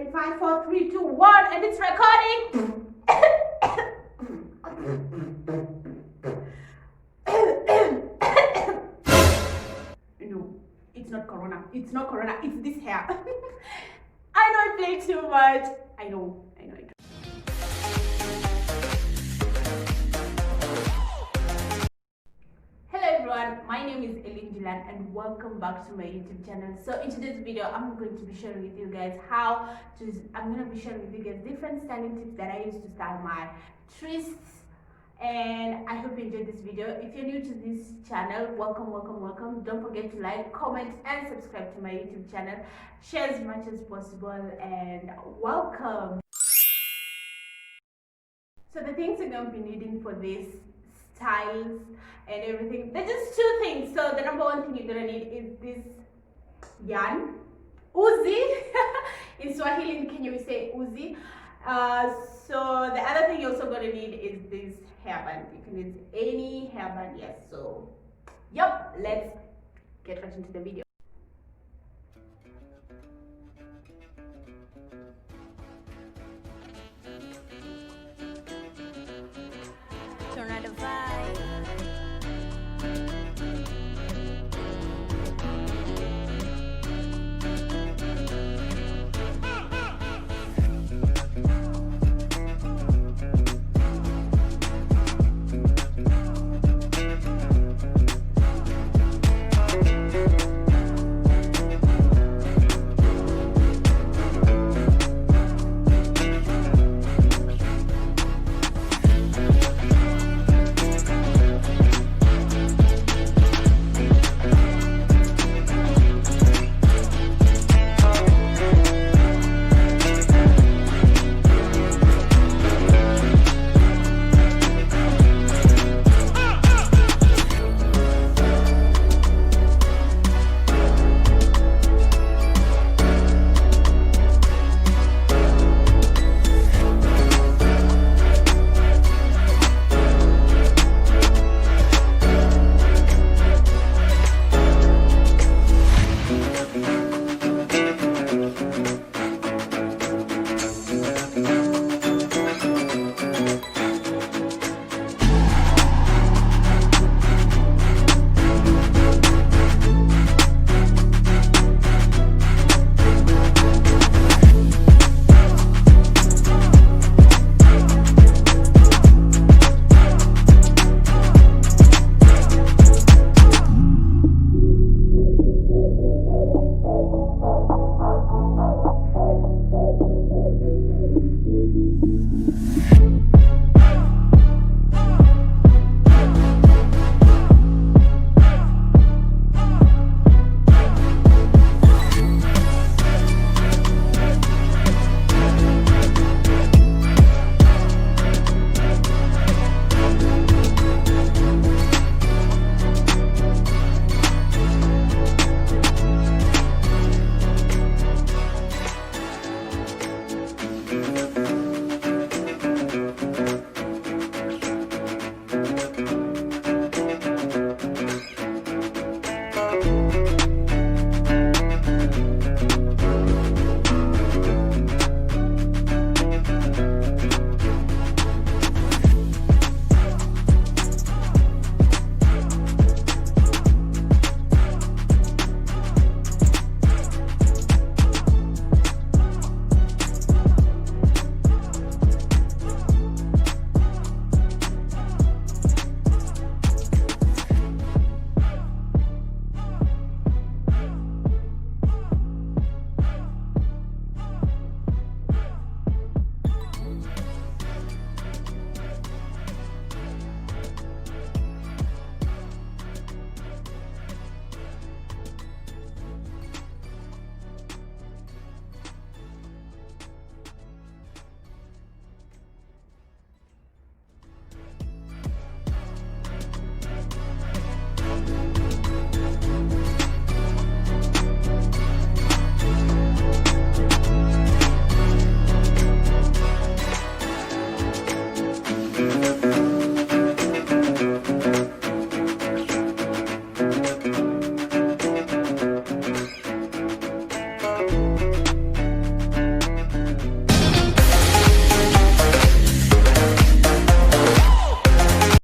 in 5, 4, 3, 2, 1, and it's recording. No, it's not corona. It's not corona. It's this hair. I know I play too much. I know. Hello everyone, my name is Elin Dilan and welcome back to my YouTube channel. So in today's video, I'm going to be sharing with you guys different styling tips that I use to style my twists. And I hope you enjoyed this video. If you're new to this channel, welcome. Don't forget to like, comment and subscribe to my YouTube channel. Share as much as possible and welcome. So the things you're going to be needing for this styles and everything, they're just two things. So the number one thing you're going to need is this yarn, uzi. In Swahili, in Kenya we say uzi. So the other thing you're also going to need is this hairband. You can use any hairband, yes. So yep, let's get right into the video.